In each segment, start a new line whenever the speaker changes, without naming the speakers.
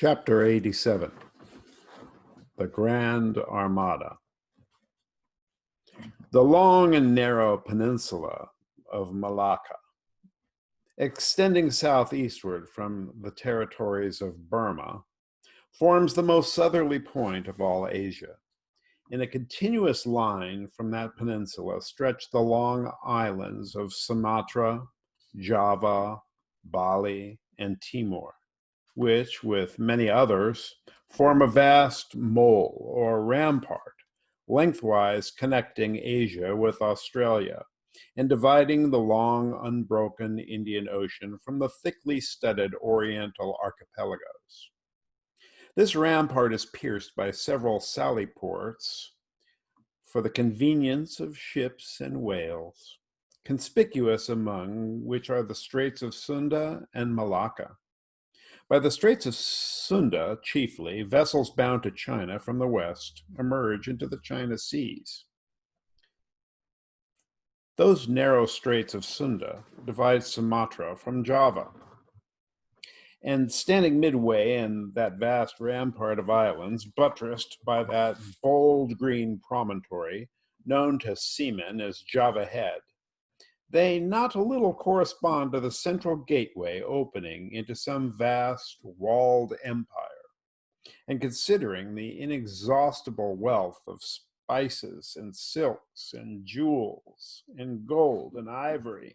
Chapter 87, The Grand Armada. The long and narrow peninsula of Malacca, extending southeastward from the territories of Burma, forms the most southerly point of all Asia. In a continuous line from that peninsula stretch the long islands of Sumatra, Java, Bali, and Timor, which, with many others, form a vast mole or rampart, lengthwise connecting Asia with Australia and dividing the long, unbroken Indian Ocean from the thickly studded Oriental archipelagos. This rampart is pierced by several sally ports for the convenience of ships and whales, conspicuous among which are the Straits of Sunda and Malacca. By the Straits of Sunda, chiefly, vessels bound to China from the west emerge into the China Seas. Those narrow Straits of Sunda divide Sumatra from Java. And standing midway in that vast rampart of islands, buttressed by that bold green promontory known to seamen as Java Head, they not a little correspond to the central gateway opening into some vast walled empire. And considering the inexhaustible wealth of spices and silks and jewels and gold and ivory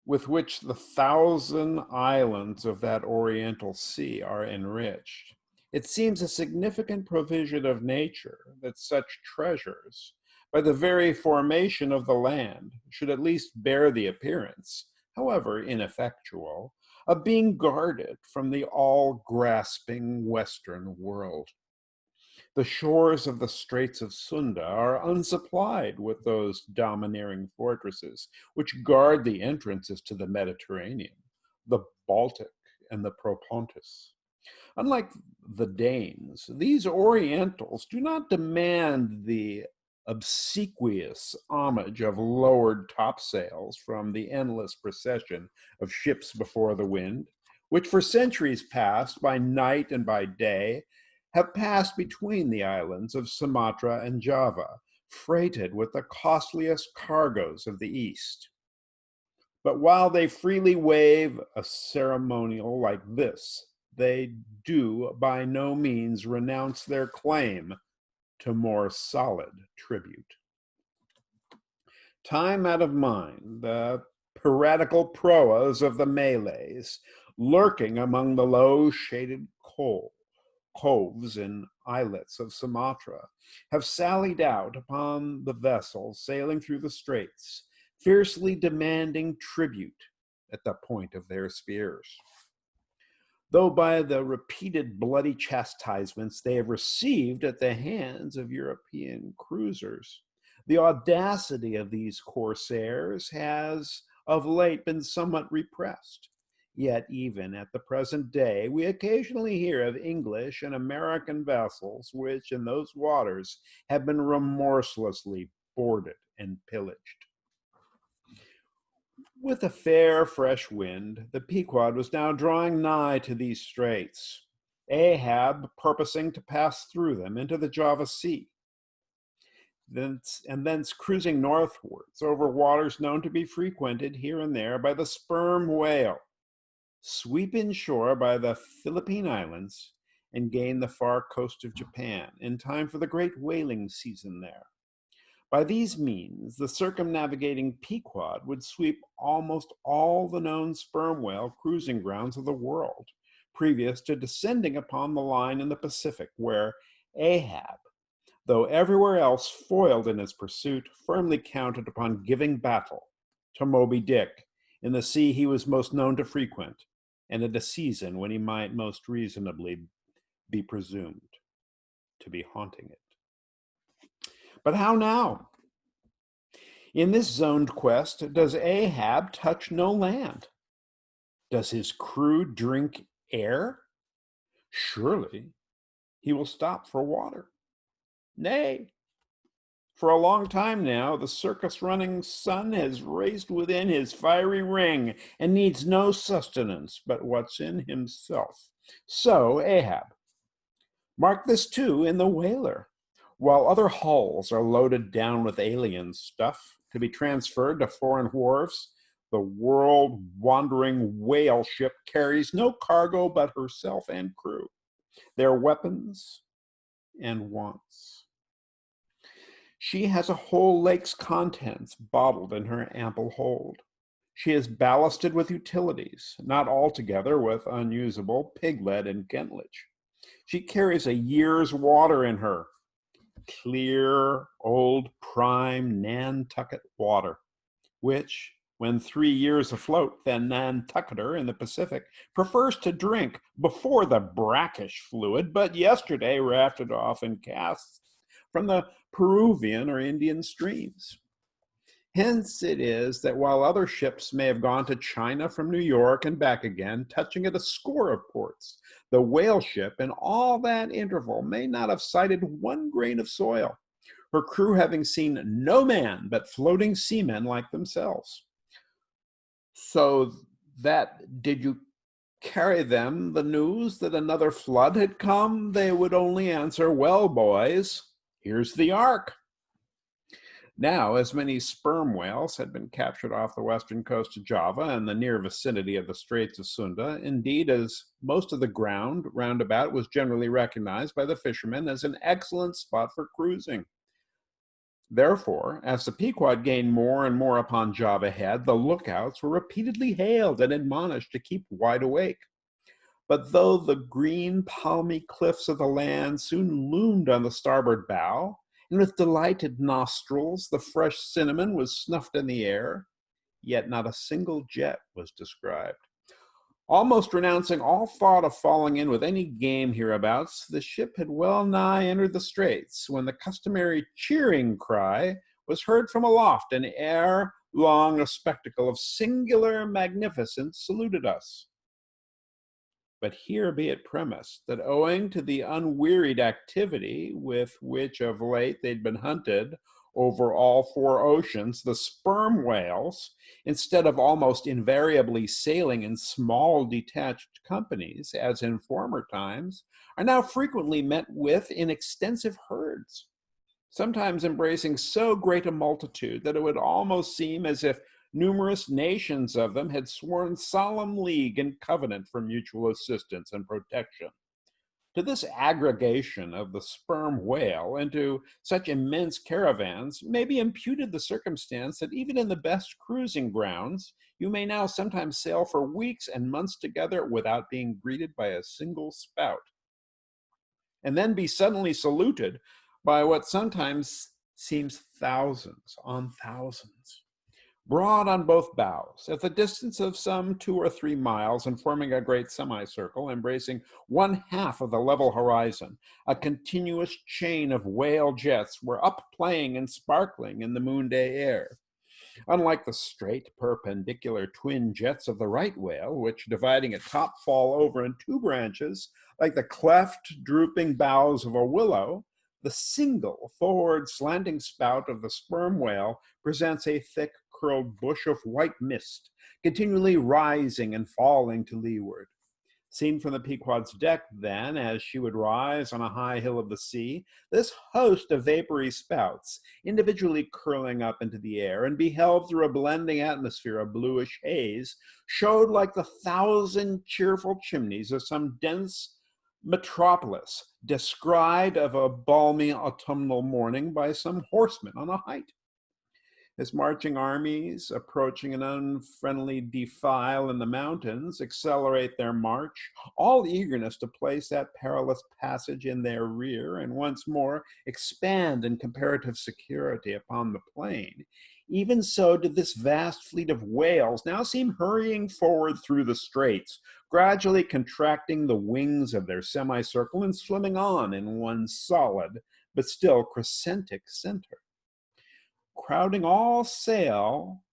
with which the 1,000 islands of that Oriental Sea are enriched, it seems a significant provision of nature that such treasures, by the very formation of the land, should at least bear the appearance, however ineffectual, of being guarded from the all-grasping Western world. The shores of the Straits of Sunda are unsupplied with those domineering fortresses which guard the entrances to the Mediterranean, the Baltic, and the Propontis. Unlike the Danes, these Orientals do not demand the obsequious homage of lowered topsails from the endless procession of ships before the wind, which for centuries past, by night and by day, have passed between the islands of Sumatra and Java, freighted with the costliest cargoes of the East. But while they freely waive a ceremonial like this, they do by no means renounce their claim to more solid tribute. Time out of mind, the piratical proas of the Malays, lurking among the low shaded coves and islets of Sumatra, have sallied out upon the vessels sailing through the straits, fiercely demanding tribute at the point of their spears. Though by the repeated bloody chastisements they have received at the hands of European cruisers, the audacity of these corsairs has of late been somewhat repressed. Yet even at the present day, we occasionally hear of English and American vessels which in those waters have been remorselessly boarded and pillaged. With a fair, fresh wind, the Pequod was now drawing nigh to these straits, Ahab purposing to pass through them into the Java Sea, and thence cruising northwards over waters known to be frequented here and there by the sperm whale, sweep inshore by the Philippine Islands, and gain the far coast of Japan in time for the great whaling season there. By these means, the circumnavigating Pequod would sweep almost all the known sperm whale cruising grounds of the world, previous to descending upon the line in the Pacific, where Ahab, though everywhere else foiled in his pursuit, firmly counted upon giving battle to Moby Dick in the sea he was most known to frequent, and at a season when he might most reasonably be presumed to be haunting it. But how now? In this zoned quest, does Ahab touch no land? Does his crew drink air? Surely he will stop for water. Nay, for a long time now, the circus-running sun has raised within his fiery ring and needs no sustenance but what's in himself So Ahab. Mark this too in the whaler. While other hulls are loaded down with alien stuff to be transferred to foreign wharves, the world-wandering whale ship carries no cargo but herself and crew, their weapons and wants. She has a whole lake's contents bottled in her ample hold. She is ballasted with utilities, not altogether with unusable pig lead and gentlage. She carries a year's water in her, clear, old, prime Nantucket water, which, when 3 years afloat, the Nantucketer in the Pacific prefers to drink before the brackish fluid, but yesterday rafted off in casks from the Peruvian or Indian streams. Hence it is that while other ships may have gone to China from New York and back again, touching at a score of ports, the whale ship in all that interval may not have sighted one grain of soil, her crew having seen no man but floating seamen like themselves. So that did you carry them the news that another flood had come, they would only answer, well, boys, here's the ark. Now, as many sperm whales had been captured off the western coast of Java and the near vicinity of the Straits of Sunda, indeed as most of the ground roundabout was generally recognized by the fishermen as an excellent spot for cruising. Therefore, as the Pequod gained more and more upon Java Head, the lookouts were repeatedly hailed and admonished to keep wide awake. But though the green, palmy cliffs of the land soon loomed on the starboard bow, and with delighted nostrils the fresh cinnamon was snuffed in the air, yet not a single jet was described. Almost renouncing all thought of falling in with any game hereabouts, the ship had well nigh entered the straits, when the customary cheering cry was heard from aloft, and ere long a spectacle of singular magnificence saluted us. But here be it premised that owing to the unwearied activity with which of late they'd been hunted over all four oceans, the sperm whales, instead of almost invariably sailing in small detached companies, as in former times, are now frequently met with in extensive herds, sometimes embracing so great a multitude that it would almost seem as if numerous nations of them had sworn solemn league and covenant for mutual assistance and protection. To this aggregation of the sperm whale into such immense caravans may be imputed the circumstance that even in the best cruising grounds, you may now sometimes sail for weeks and months together without being greeted by a single spout, and then be suddenly saluted by what sometimes seems thousands on thousands. Broad on both bows, at the distance of some 2 or 3 miles and forming a great semicircle, embracing one half of the level horizon, a continuous chain of whale jets were up playing and sparkling in the moonday air. Unlike the straight, perpendicular twin jets of the right whale, which, dividing at top, fall over in 2 branches, like the cleft, drooping boughs of a willow, the single forward slanting spout of the sperm whale presents a thick, curled bush of white mist, continually rising and falling to leeward. Seen from the Pequod's deck, then, as she would rise on a high hill of the sea, this host of vapory spouts, individually curling up into the air and beheld through a blending atmosphere of bluish haze, showed like the 1,000 cheerful chimneys of some dense metropolis, descried of a balmy autumnal morning by some horseman on a height. As marching armies, approaching an unfriendly defile in the mountains, accelerate their march, all eagerness to place that perilous passage in their rear, and once more expand in comparative security upon the plain, even so did this vast fleet of whales now seem hurrying forward through the straits, gradually contracting the wings of their semicircle and swimming on in one solid, but still crescentic center. Crowding all sail,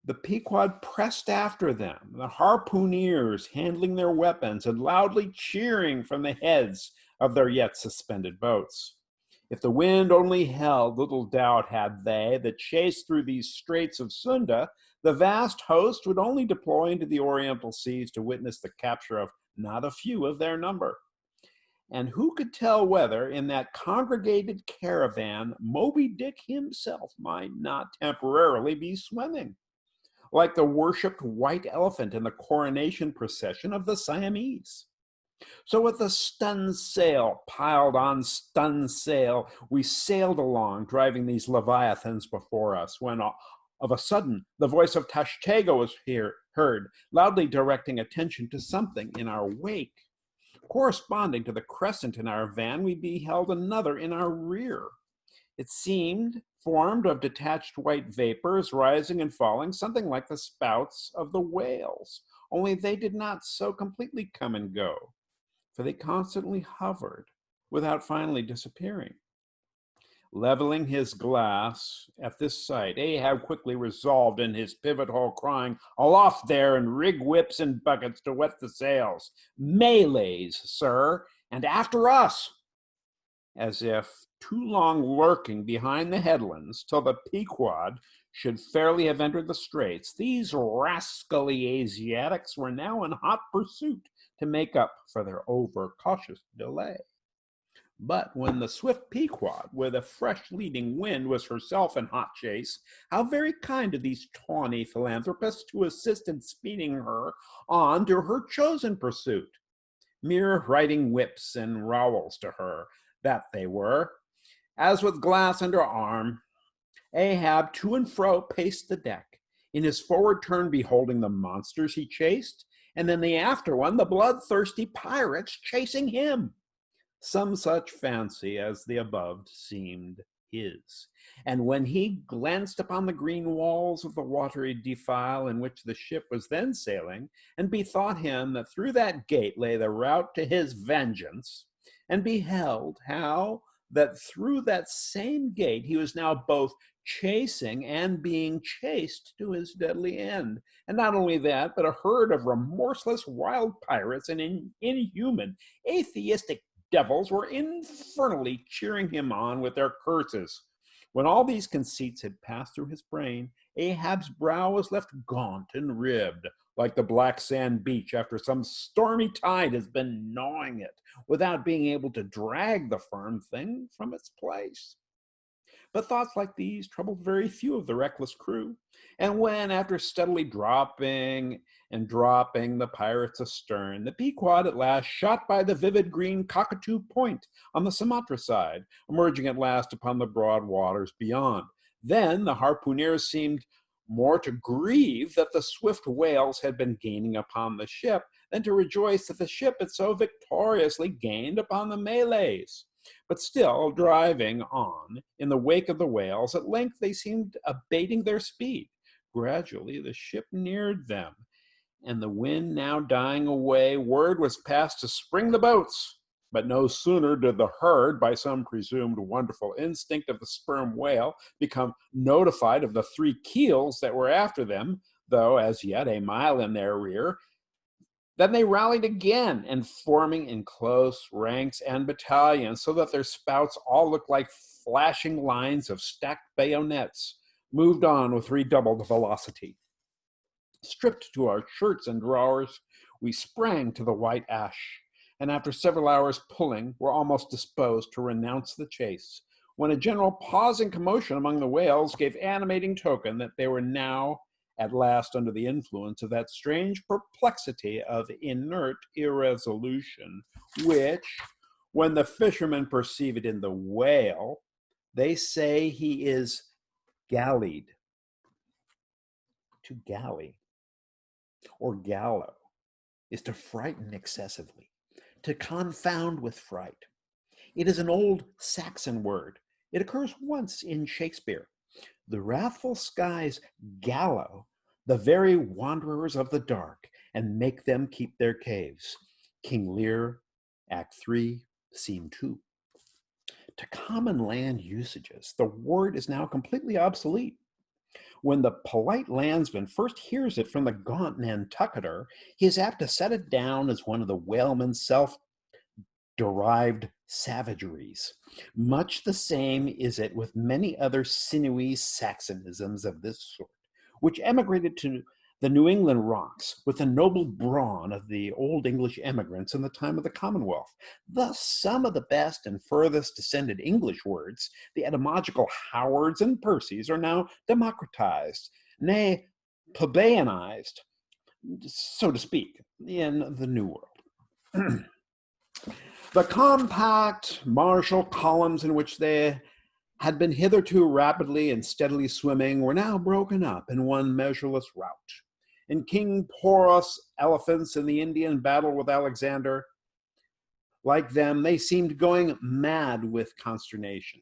the Pequod pressed after them, the harpooneers handling their weapons and loudly cheering from the heads of their yet suspended boats. If the wind only held, little doubt had they that chased through these straits of Sunda, the vast host would only deploy into the Oriental seas to witness the capture of not a few of their number. And who could tell whether in that congregated caravan Moby Dick himself might not temporarily be swimming, like the worshipped white elephant in the coronation procession of the Siamese. So with the stun sail piled on stun sail, we sailed along, driving these leviathans before us, when of a sudden the voice of Tashtego was heard, loudly directing attention to something in our wake. Corresponding to the crescent in our van, we beheld another in our rear. It seemed formed of detached white vapors rising and falling, something like the spouts of the whales, only they did not so completely come and go, for they constantly hovered without finally disappearing. Leveling his glass at this sight, Ahab quickly resolved in his pivot hole, crying, "Aloft there, and rig whips and buckets to wet the sails! Malays, sir, and after us!" As if too long lurking behind the headlands till the Pequod should fairly have entered the straits, these rascally Asiatics were now in hot pursuit to make up for their overcautious delay. But when the swift Pequod, with a fresh leading wind, was herself in hot chase, how very kind of these tawny philanthropists to assist in speeding her on to her chosen pursuit. Mere riding whips and rowels to her, that they were. As with glass under arm, Ahab to and fro paced the deck, in his forward turn beholding the monsters he chased, and in the after one the bloodthirsty pirates chasing him. Some such fancy as the above seemed his. And when he glanced upon the green walls of the watery defile in which the ship was then sailing, and bethought him that through that gate lay the route to his vengeance, and beheld how that through that same gate he was now both chasing and being chased to his deadly end. And not only that, but a herd of remorseless wild pirates and inhuman, atheistic devils were infernally cheering him on with their curses. When all these conceits had passed through his brain, Ahab's brow was left gaunt and ribbed, like the black sand beach after some stormy tide has been gnawing it, without being able to drag the firm thing from its place. But thoughts like these troubled very few of the reckless crew. And when, after steadily dropping and dropping the pirates astern, the Pequod at last shot by the vivid green Cockatoo Point on the Sumatra side, emerging at last upon the broad waters beyond, then the harpooneers seemed more to grieve that the swift whales had been gaining upon the ship than to rejoice that the ship had so victoriously gained upon the Malays. But still driving on in the wake of the whales, at length they seemed abating their speed. Gradually the ship neared them, and the wind now dying away, word was passed to spring the boats. But no sooner did the herd, by some presumed wonderful instinct of the sperm whale, become notified of the 3 keels that were after them, though as yet a mile in their rear, then they rallied again, and forming in close ranks and battalions, so that their spouts all looked like flashing lines of stacked bayonets, moved on with redoubled velocity. Stripped to our shirts and drawers, we sprang to the white ash, and after several hours pulling, were almost disposed to renounce the chase, when a general pause and commotion among the whales gave animating token that they were now at last under the influence of that strange perplexity of inert irresolution, which, when the fishermen perceive it in the whale, they say he is gallied. To galley, or gallow, is to frighten excessively, to confound with fright. It is an old Saxon word. It occurs once in Shakespeare. The wrathful skies gallow the very wanderers of the dark and make them keep their caves. King Lear, Act 3, Scene 2. To common land usages, the word is now completely obsolete. When the polite landsman first hears it from the gaunt Nantucketer, he is apt to set it down as one of the whaleman's self-derived savageries. Much the same is it with many other sinewy Saxonisms of this sort, which emigrated to The New England rocks with the noble brawn of the old English emigrants in the time of the Commonwealth. Thus, some of the best and furthest descended English words, the etymological Howards and Percys, are now democratized, nay, plebeianized, so to speak, in the New World. The compact martial columns in which they had been hitherto rapidly and steadily swimming were now broken up in one measureless rout. In King Porus' elephants in the Indian battle with Alexander, like them, they seemed going mad with consternation.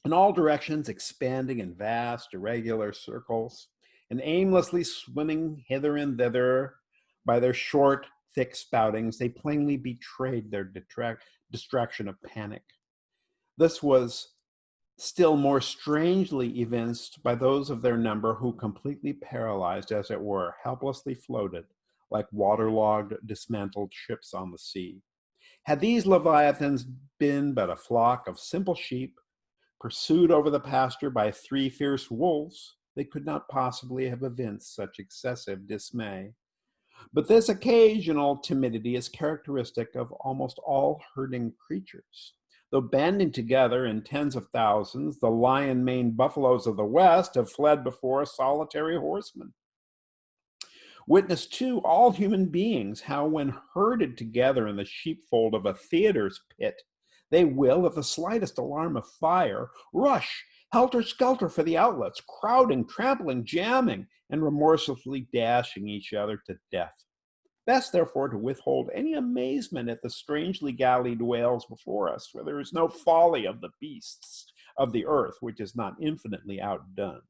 In all directions, expanding in vast, irregular circles, and aimlessly swimming hither and thither by their short, thick spoutings, they plainly betrayed their distraction of panic. This was still more strangely evinced by those of their number who, completely paralyzed, as it were, helplessly floated like waterlogged, dismantled ships on the sea. Had these leviathans been but a flock of simple sheep, pursued over the pasture by 3 fierce wolves, they could not possibly have evinced such excessive dismay. But this occasional timidity is characteristic of almost all herding creatures. Though banding together in tens of thousands, the lion-maned buffaloes of the West have fled before a solitary horseman. Witness, too, all human beings, how when herded together in the sheepfold of a theater's pit, they will, at the slightest alarm of fire, rush helter-skelter for the outlets, crowding, trampling, jamming, and remorselessly dashing each other to death. Best, therefore, to withhold any amazement at the strangely gallied wails before us, for there is no folly of the beasts of the earth which is not infinitely outdone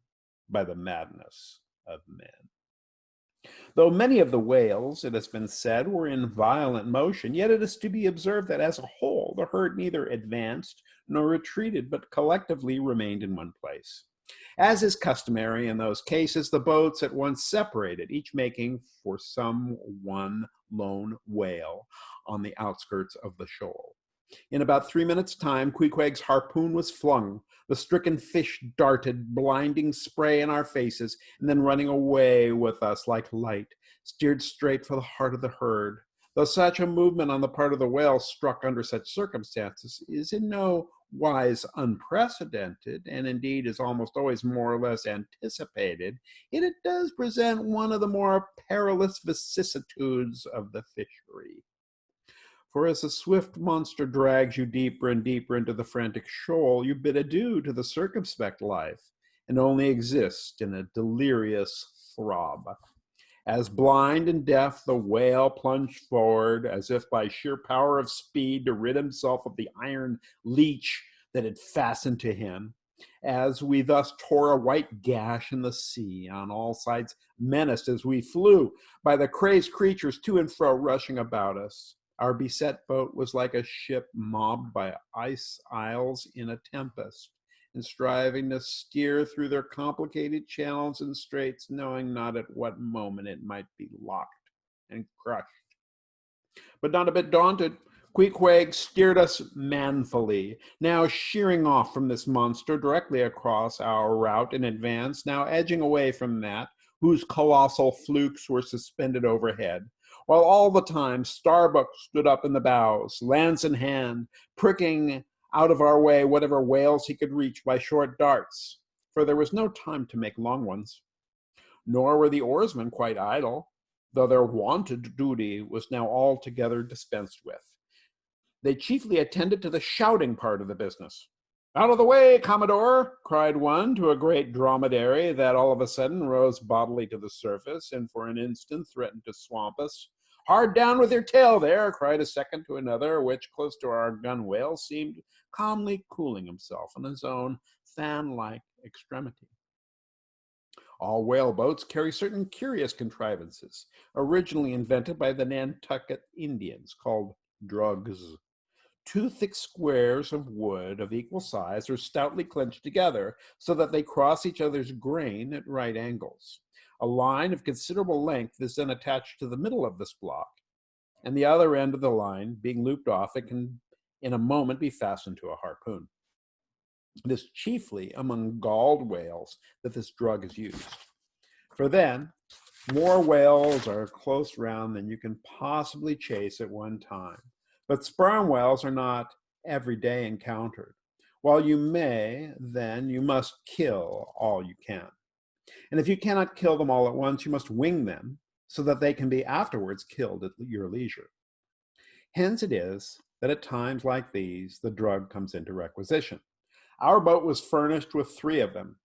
by the madness of men. Though many of the whales, it has been said, were in violent motion, yet it is to be observed that as a whole the herd neither advanced nor retreated, but collectively remained in one place. As is customary in those cases, the boats at once separated, each making for some one lone whale on the outskirts of the shoal. In about 3 minutes' time, Queequeg's harpoon was flung. The stricken fish darted blinding spray in our faces, and then, running away with us like light, steered straight for the heart of the herd. Though such a movement on the part of the whale, struck under such circumstances, is in no wise unprecedented, and indeed is almost always more or less anticipated, yet it does present one of the more perilous vicissitudes of the fishery. For as the swift monster drags you deeper and deeper into the frantic shoal, you bid adieu to the circumspect life, and only exist in a delirious throb. As blind and deaf, the whale plunged forward, as if by sheer power of speed, to rid himself of the iron leech that had fastened to him. As we thus tore a white gash in the sea, on all sides menaced as we flew by the crazed creatures to and fro rushing about us. Our beset boat was like a ship mobbed by ice isles in a tempest, and striving to steer through their complicated channels and straits, knowing not at what moment it might be locked and crushed. But not a bit daunted, Queequeg steered us manfully, now sheering off from this monster directly across our route in advance, now edging away from that, whose colossal flukes were suspended overhead, while all the time Starbuck stood up in the bows, lance in hand, pricking out of our way whatever whales he could reach by short darts, for there was no time to make long ones. Nor were the oarsmen quite idle, though their wonted duty was now altogether dispensed with. They chiefly attended to the shouting part of the business. "Out of the way, Commodore!" cried one to a great dromedary that all of a sudden rose bodily to the surface and for an instant threatened to swamp us. "Hard down with your tail there!" cried a second to another, which, close to our gunwale, seemed calmly cooling himself in his own fan-like extremity. All whale boats carry certain curious contrivances, originally invented by the Nantucket Indians, called drugs. 2 thick squares of wood of equal size are stoutly clenched together so that they cross each other's grain at right angles. A line of considerable length is then attached to the middle of this block, and the other end of the line being looped off, it can in a moment be fastened to a harpoon. It is chiefly among galled whales that this drug is used, for then More whales are close round than you can possibly chase at one time. But sperm whales are not every day encountered. While you may, then you must kill all you can. And if you cannot kill them all at once, you must wing them so that they can be afterwards killed at your leisure. Hence it is that at times like these, the drug comes into requisition. Our boat was furnished with 3 of them.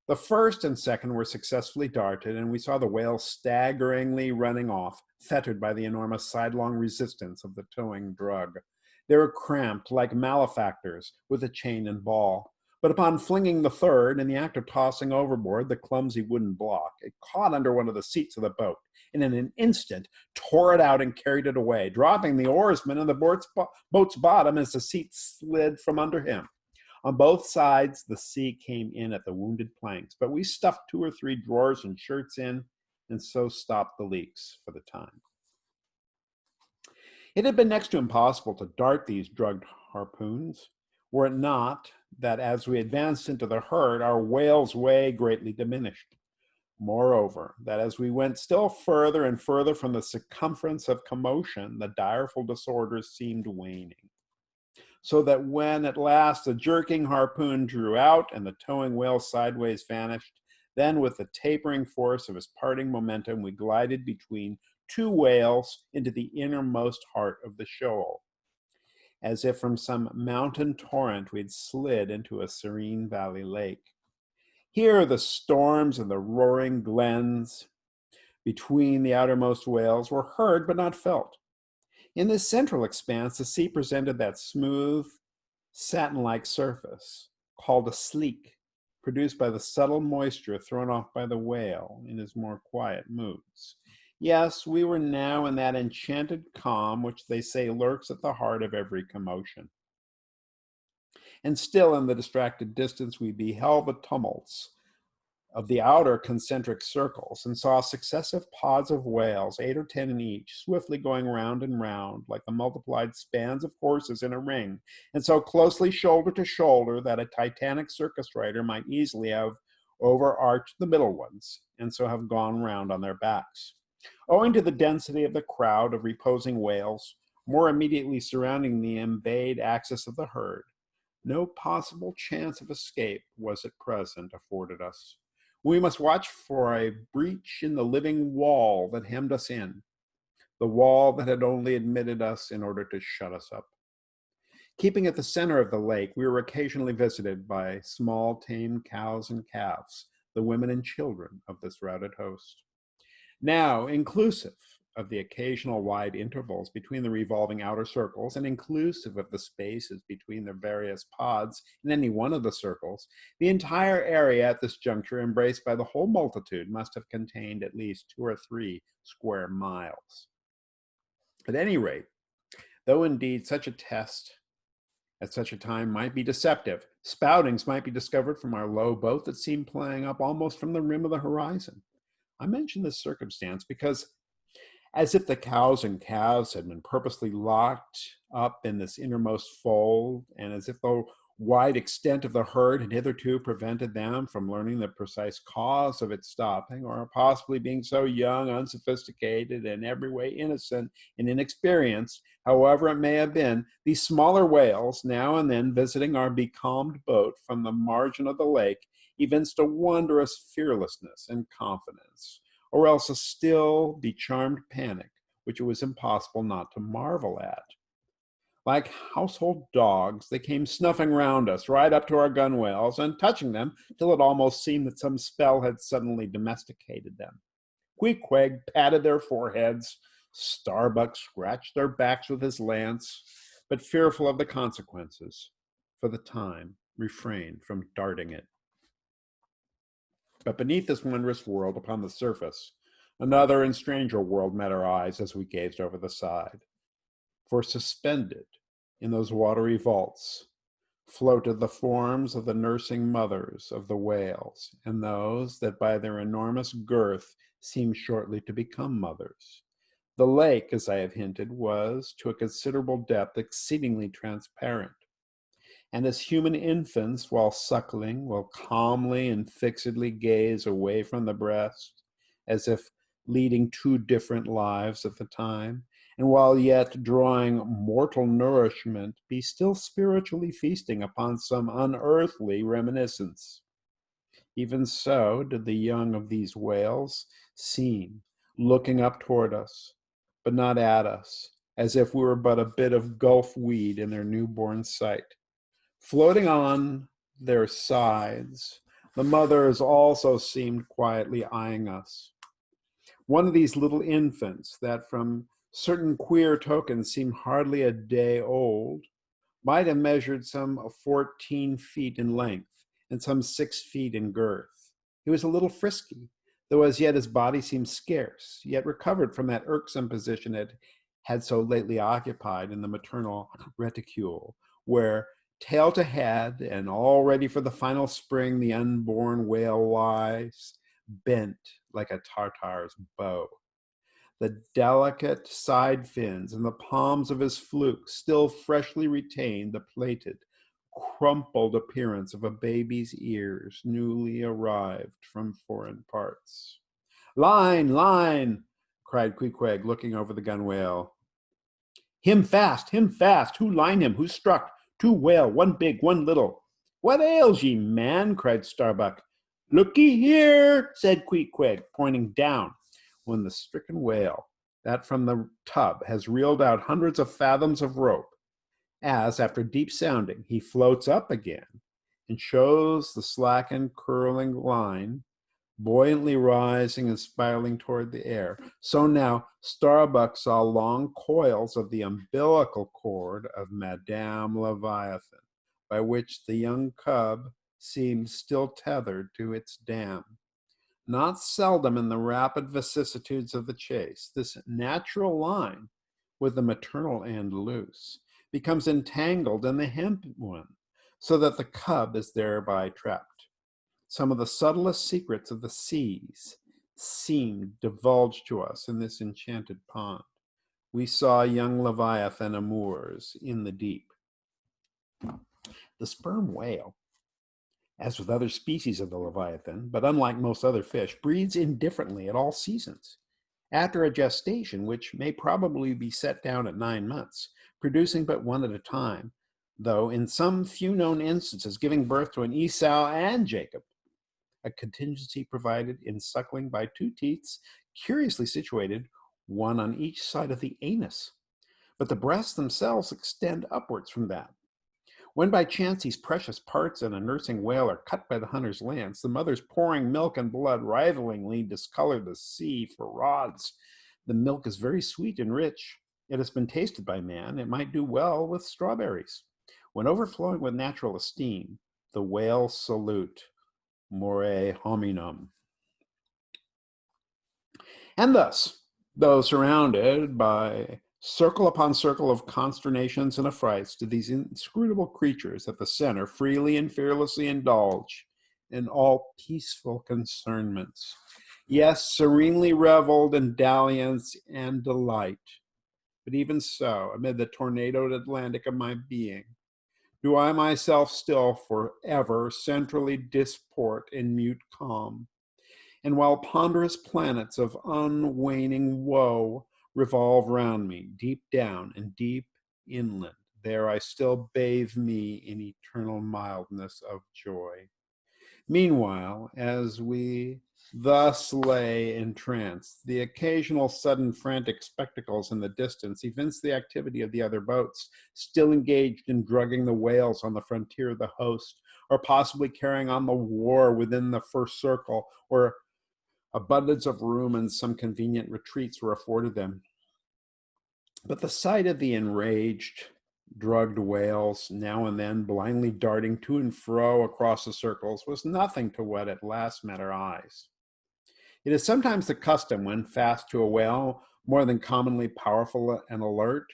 The first and second were successfully darted, and we saw the whale staggeringly running off, fettered by the enormous sidelong resistance of the towing drug. They were cramped like malefactors with a chain and ball. But upon flinging the third, in the act of tossing overboard the clumsy wooden block, it caught under one of the seats of the boat, and in an instant tore it out and carried it away, dropping the oarsman in the boat's bottom as the seat slid from under him. On both sides, the sea came in at the wounded planks, but we stuffed 2 or 3 drawers and shirts in, and so stopped the leaks for the time. It had been next to impossible to dart these drugged harpoons, were it not that as we advanced into the herd, our whale's way greatly diminished. Moreover, that as we went still further and further from the circumference of commotion, the direful disorders seemed waning. So that when at last the jerking harpoon drew out and the towing whale sideways vanished, then with the tapering force of his parting momentum, we glided between 2 whales into the innermost heart of the shoal. As if from some mountain torrent, we had slid into a serene valley lake. Here the storms and the roaring glens between the outermost whales were heard but not felt. In this central expanse, the sea presented that smooth, satin-like surface called a sleek, produced by the subtle moisture thrown off by the whale in his more quiet moods. Yes, we were now in that enchanted calm which they say lurks at the heart of every commotion. And still in the distracted distance we beheld the tumults of the outer concentric circles, and saw successive pods of whales, 8 or 10 in each, swiftly going round and round like the multiplied spans of horses in a ring, and so closely shoulder to shoulder that a titanic circus rider might easily have overarched the middle ones, and so have gone round on their backs. Owing to the density of the crowd of reposing whales, more immediately surrounding the embayed axis of the herd, no possible chance of escape was at present afforded us. We must watch for a breach in the living wall that hemmed us in, the wall that had only admitted us in order to shut us up. Keeping at the center of the lake, we were occasionally visited by small tame cows and calves, the women and children of this routed host. Now, inclusive of the occasional wide intervals between the revolving outer circles and inclusive of the spaces between the various pods in any one of the circles, the entire area at this juncture embraced by the whole multitude must have contained at least 2 or 3 square miles. At any rate, though indeed such a test at such a time might be deceptive, spoutings might be discovered from our low boat that seemed playing up almost from the rim of the horizon. I mention this circumstance because, as if the cows and calves had been purposely locked up in this innermost fold, and as if the wide extent of the herd had hitherto prevented them from learning the precise cause of its stopping, or possibly being so young, unsophisticated, and every way innocent and inexperienced, however it may have been, these smaller whales, now and then visiting our becalmed boat from the margin of the lake, evinced a wondrous fearlessness and confidence, or else a still, becharmed panic, which it was impossible not to marvel at. Like household dogs, they came snuffing round us, right up to our gunwales, and touching them till it almost seemed that some spell had suddenly domesticated them. Queequeg patted their foreheads, Starbuck scratched their backs with his lance, but fearful of the consequences, for the time refrained from darting it. But beneath this wondrous world upon the surface, another and stranger world met our eyes as we gazed over the side. For suspended in those watery vaults floated the forms of the nursing mothers of the whales, and those that by their enormous girth seemed shortly to become mothers. The lake, as I have hinted, was to a considerable depth exceedingly transparent, and as human infants, while suckling, will calmly and fixedly gaze away from the breast, as if leading two different lives at the time, and while yet drawing mortal nourishment, be still spiritually feasting upon some unearthly reminiscence. Even so did the young of these whales seem, looking up toward us, but not at us, as if we were but a bit of gulf weed in their newborn sight. Floating on their sides, the mothers also seemed quietly eyeing us. One of these little infants that from certain queer tokens seemed hardly a day old might have measured some 14 feet in length and some 6 feet in girth. He was a little frisky, though as yet his body seemed scarce, yet recovered from that irksome position it had so lately occupied in the maternal reticule, where, tail to head and all ready for the final spring, the unborn whale lies, bent like a Tartar's bow. The delicate side fins and the palms of his fluke still freshly retained the plaited, crumpled appearance of a baby's ears newly arrived from foreign parts. "Line, line!" cried Queequeg, looking over the gunwale. Him fast, who line him, who struck? Two whale, one big, one little." "What ails ye, man?" cried Starbuck. "Look'ee here," said Queequeg, pointing down, when the stricken whale, that from the tub has reeled out hundreds of fathoms of rope, as, after deep sounding, he floats up again and shows the slackened, curling line, buoyantly rising and spiraling toward the air. So now Starbuck saw long coils of the umbilical cord of Madame Leviathan, by which the young cub seemed still tethered to its dam. Not seldom in the rapid vicissitudes of the chase, this natural line, with the maternal end loose, becomes entangled in the hemp one, so that the cub is thereby trapped. Some of the subtlest secrets of the seas seemed divulged to us in this enchanted pond. We saw young Leviathan amours in the deep. The sperm whale, as with other species of the Leviathan, but unlike most other fish, breeds indifferently at all seasons. After a gestation, which may probably be set down at 9 months, producing but one at a time, though in some few known instances giving birth to an Esau and Jacob, a contingency provided in suckling by two teats curiously situated, one on each side of the anus. But the breasts themselves extend upwards from that. When by chance these precious parts in a nursing whale are cut by the hunter's lance, the mother's pouring milk and blood rivalingly discolor the sea for rods. The milk is very sweet and rich. It has been tasted by man. It might do well with strawberries. When overflowing with natural esteem, the whales salute, more hominum. And thus, though surrounded by circle upon circle of consternations and affrights, did these inscrutable creatures at the center freely and fearlessly indulge in all peaceful concernments. Yes, serenely reveled in dalliance and delight. But even so, amid the tornadoed Atlantic of my being, do I myself still forever centrally disport in mute calm. And while ponderous planets of unwaning woe revolve round me, deep down and deep inland, there I still bathe me in eternal mildness of joy. Meanwhile, as we thus lay entranced, the occasional sudden frantic spectacles in the distance evince the activity of the other boats, still engaged in drugging the whales on the frontier of the host, or possibly carrying on the war within the first circle, where abundance of room and some convenient retreats were afforded them. But the sight of the enraged, drugged whales, now and then blindly darting to and fro across the circles, was nothing to what at last met our eyes. It is sometimes the custom, when fast to a whale more than commonly powerful and alert,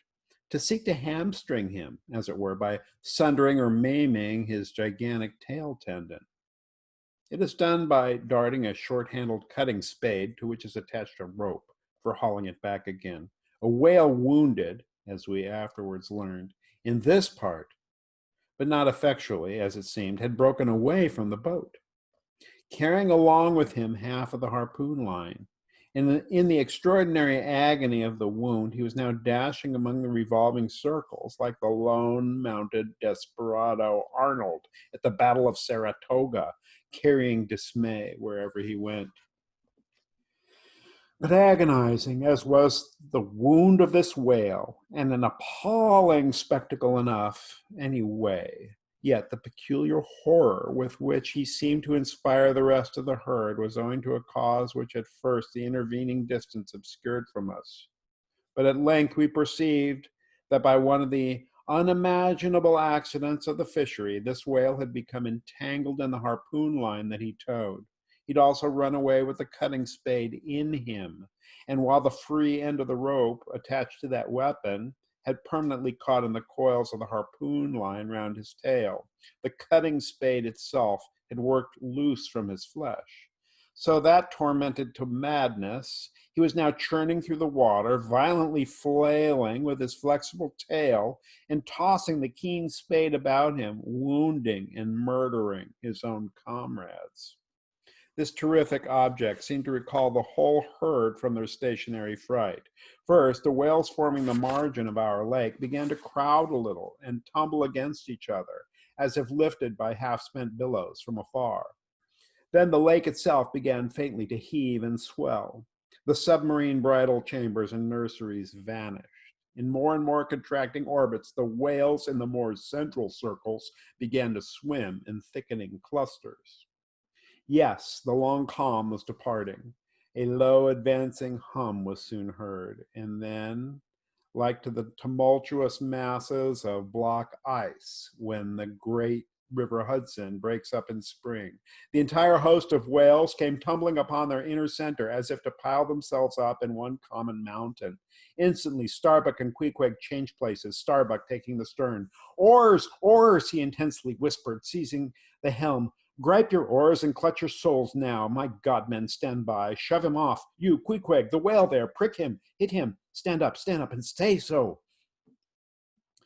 to seek to hamstring him, as it were, by sundering or maiming his gigantic tail tendon. It is done by darting a short-handled cutting spade to which is attached a rope for hauling it back again. A whale wounded, as we afterwards learned, in this part, but not effectually, as it seemed, had broken away from the boat, carrying along with him half of the harpoon line, In the extraordinary agony of the wound, he was now dashing among the revolving circles like the lone mounted desperado Arnold at the Battle of Saratoga, carrying dismay wherever he went. But agonizing as was the wound of this whale, and an appalling spectacle enough anyway, yet the peculiar horror with which he seemed to inspire the rest of the herd was owing to a cause which at first the intervening distance obscured from us. But at length we perceived that by one of the unimaginable accidents of the fishery, this whale had become entangled in the harpoon line that he towed. He'd also run away with the cutting spade in him, and while the free end of the rope attached to that weapon had permanently caught in the coils of the harpoon line round his tail, the cutting spade itself had worked loose from his flesh. So that, tormented to madness, he was now churning through the water, violently flailing with his flexible tail and tossing the keen spade about him, wounding and murdering his own comrades. This terrific object seemed to recall the whole herd from their stationary fright. First, the whales forming the margin of our lake began to crowd a little and tumble against each other, as if lifted by half-spent billows from afar. Then the lake itself began faintly to heave and swell. The submarine bridal chambers and nurseries vanished. In more and more contracting orbits, the whales in the more central circles began to swim in thickening clusters. Yes, the long calm was departing. A low advancing hum was soon heard, and then, like to the tumultuous masses of block ice when the great River Hudson breaks up in spring, the entire host of whales came tumbling upon their inner center as if to pile themselves up in one common mountain. Instantly, Starbuck and Queequeg changed places, Starbuck taking the stern. Oars, oars, he intensely whispered, seizing the helm. Gripe your oars and clutch your souls now. My God, men, stand by. Shove him off. You, Queequeg, the whale there. Prick him. Hit him. Stand up, and stay so.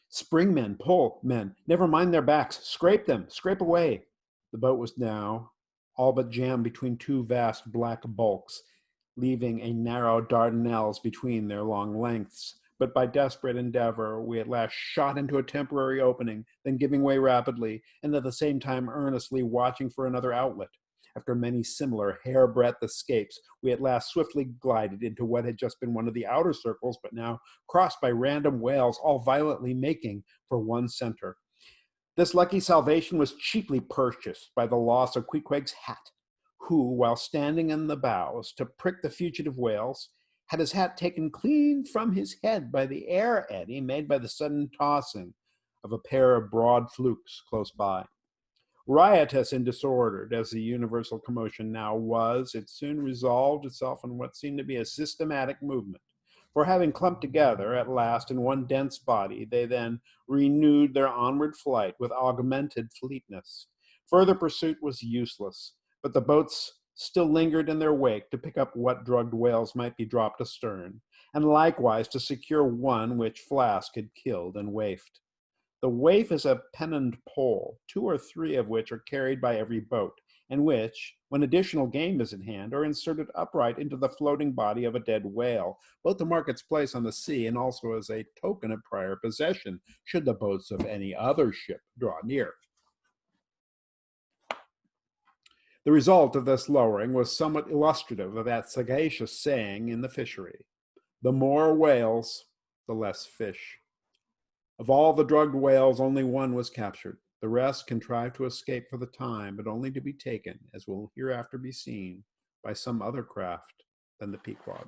Spring, men. Pull, men. Never mind their backs. Scrape them. Scrape away. The boat was now all but jammed between two vast black bulks, leaving a narrow Dardanelles between their long lengths. But by desperate endeavor, we at last shot into a temporary opening, then giving way rapidly, and at the same time earnestly watching for another outlet. After many similar hair-breadth escapes, we at last swiftly glided into what had just been one of the outer circles, but now crossed by random whales, all violently making for one center. This lucky salvation was cheaply purchased by the loss of Queequeg's hat, who, while standing in the bows to prick the fugitive whales, had his hat taken clean from his head by the air eddy made by the sudden tossing of a pair of broad flukes close by. Riotous and disordered as the universal commotion now was, it soon resolved itself in what seemed to be a systematic movement. For having clumped together at last in one dense body, they then renewed their onward flight with augmented fleetness. Further pursuit was useless, but the boats still lingered in their wake to pick up what drugged whales might be dropped astern, and likewise to secure one which Flask had killed and waifed. The waif is a pennoned pole, 2 or 3 of which are carried by every boat, and which, when additional game is at hand, are inserted upright into the floating body of a dead whale, both to mark its place on the sea and also as a token of prior possession, should the boats of any other ship draw near. The result of this lowering was somewhat illustrative of that sagacious saying in the fishery: the more whales, the less fish. Of all the drugged whales, only one was captured. The rest contrived to escape for the time, but only to be taken, as will hereafter be seen, by some other craft than the Pequod.